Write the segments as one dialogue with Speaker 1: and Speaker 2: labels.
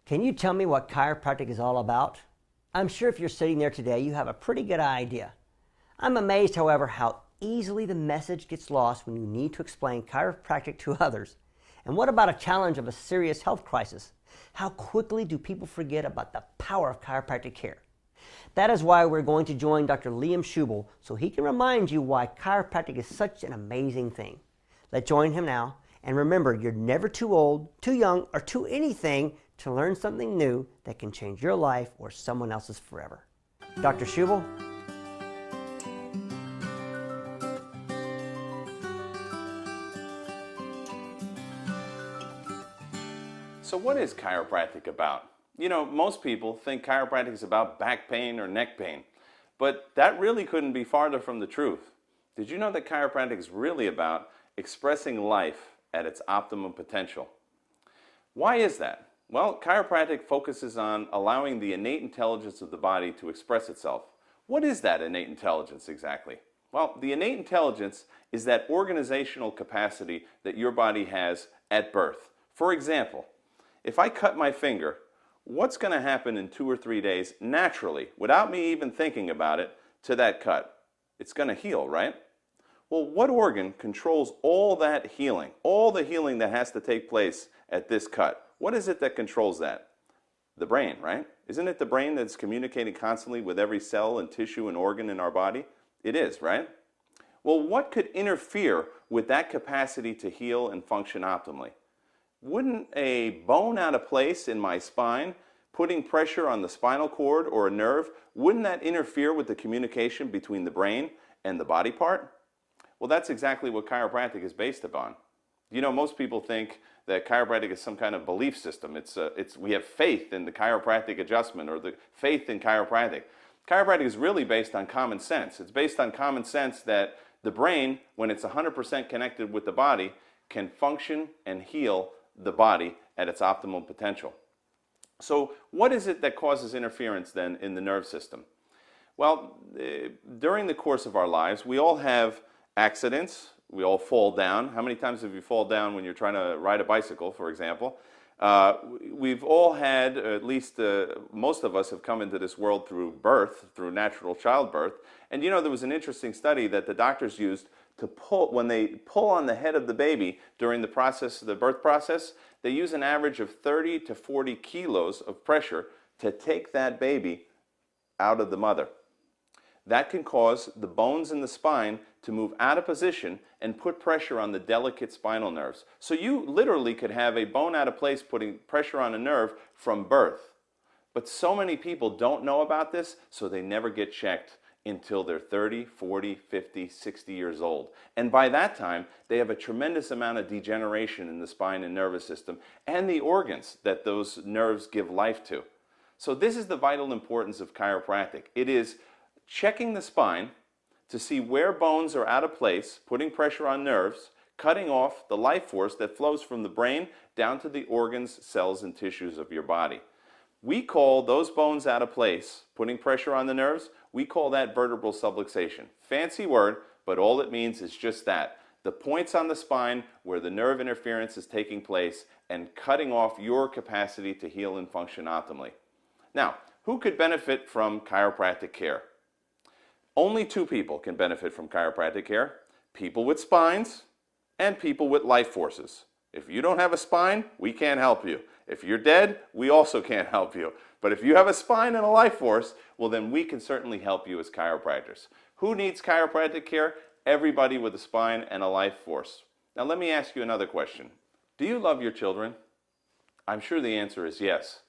Speaker 1: Can you tell me what chiropractic is all about? I'm sure if you're sitting there today, you have a pretty good idea. I'm amazed, however, how easily the message gets lost when you need to explain chiropractic to others. And what about a challenge of a serious health crisis? How quickly do people forget about the power of chiropractic care? That is why we're going to join Dr. Liam Schübel so he can remind you why chiropractic is such an amazing thing. Let's join him now. And remember, you're never too old, too young, or too anything to learn something new that can change your life or someone else's forever. Dr. Schübel?
Speaker 2: So what is chiropractic about? You know, most people think chiropractic is about back pain or neck pain, but that really couldn't be farther from the truth. Did you know that chiropractic is really about expressing life at its optimum potential? Why is that? Well, chiropractic focuses on allowing the innate intelligence of the body to express itself. What is that innate intelligence exactly? Well, the innate intelligence is that organizational capacity that your body has at birth. For example, if I cut my finger, what's going to happen in 2 or 3 days naturally, without me even thinking about it, to that cut? It's going to heal, right? Well, what organ controls all that healing, all the healing that has to take place at this cut? What is it that controls that? The brain, right? Isn't it the brain that's communicating constantly with every cell and tissue and organ in our body? It is, right? Well, what could interfere with that capacity to heal and function optimally? Wouldn't a bone out of place in my spine, putting pressure on the spinal cord or a nerve, wouldn't that interfere with the communication between the brain and the body part? Well, that's exactly what chiropractic is based upon. You know, most people think that chiropractic is some kind of belief system. We have faith in the chiropractic adjustment or the faith in chiropractic. Chiropractic is really based on common sense. It's based on common sense that the brain, when it's 100% connected with the body, can function and heal the body at its optimum potential. So what is it that causes interference then in the nerve system? Well, during the course of our lives, we all have accidents. We all fall down. How many times have you fall down when you're trying to ride a bicycle, for example? We've all had, at least most of us have come into this world through birth, through natural childbirth. And you know, there was an interesting study that the doctors used to pull, when they pull on the head of the baby during the process, the birth process, they use an average of 30 to 40 kilos of pressure to take that baby out of the mother. That can cause the bones in the spine to move out of position and put pressure on the delicate spinal nerves. So you literally could have a bone out of place putting pressure on a nerve from birth. But so many people don't know about this, so they never get checked until they're 30, 40, 50, 60 years old. And by that time, they have a tremendous amount of degeneration in the spine and nervous system and the organs that those nerves give life to. So this is the vital importance of chiropractic. It is checking the spine to see where bones are out of place, putting pressure on nerves, cutting off the life force that flows from the brain down to the organs, cells, and tissues of your body. We call those bones out of place, putting pressure on the nerves, we call that vertebral subluxation. Fancy word, but all it means is just that. The points on the spine where the nerve interference is taking place and cutting off your capacity to heal and function optimally. Now, who could benefit from chiropractic care? Only 2 people can benefit from chiropractic care: people with spines and people with life forces. If you don't have a spine, we can't help you. If you're dead, we also can't help you. But if you have a spine and a life force, well then we can certainly help you as chiropractors. Who needs chiropractic care? Everybody with a spine and a life force. Now let me ask you another question. Do you love your children? I'm sure the answer is yes.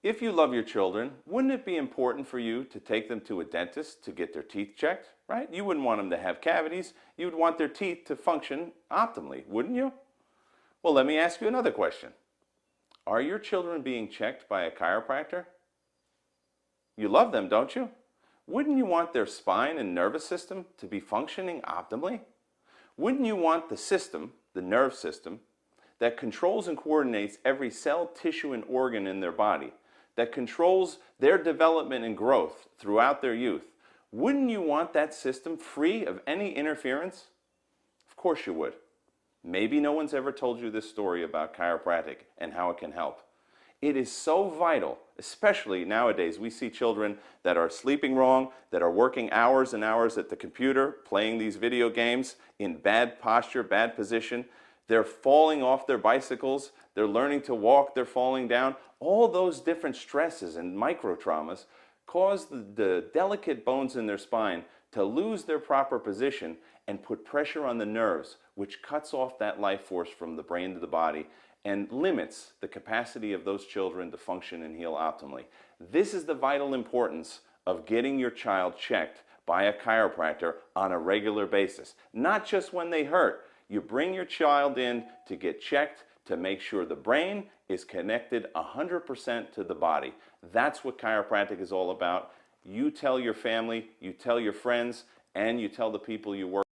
Speaker 2: If you love your children, wouldn't it be important for you to take them to a dentist to get their teeth checked, right? You wouldn't want them to have cavities. You would want their teeth to function optimally, wouldn't you? Well, let me ask you another question. Are your children being checked by a chiropractor? You love them, don't you? Wouldn't you want their spine and nervous system to be functioning optimally? Wouldn't you want the system, the nerve system, that controls and coordinates every cell, tissue, and organ in their body, that controls their development and growth throughout their youth, wouldn't you want that system free of any interference? Of course you would. Maybe no one's ever told you this story about chiropractic and how it can help. It is so vital, especially nowadays. We see children that are sleeping wrong, that are working hours and hours at the computer, playing these video games in bad posture, bad position. They're falling off their bicycles. They're learning to walk. They're falling down. All those different stresses and micro traumas cause the delicate bones in their spine to lose their proper position and put pressure on the nerves, which cuts off that life force from the brain to the body and limits the capacity of those children to function and heal optimally. This is the vital importance of getting your child checked by a chiropractor on a regular basis, not just when they hurt. You bring your child in to get checked to make sure the brain is connected 100% to the body. That's what chiropractic is all about. You tell your family, you tell your friends, and you tell the people you work with.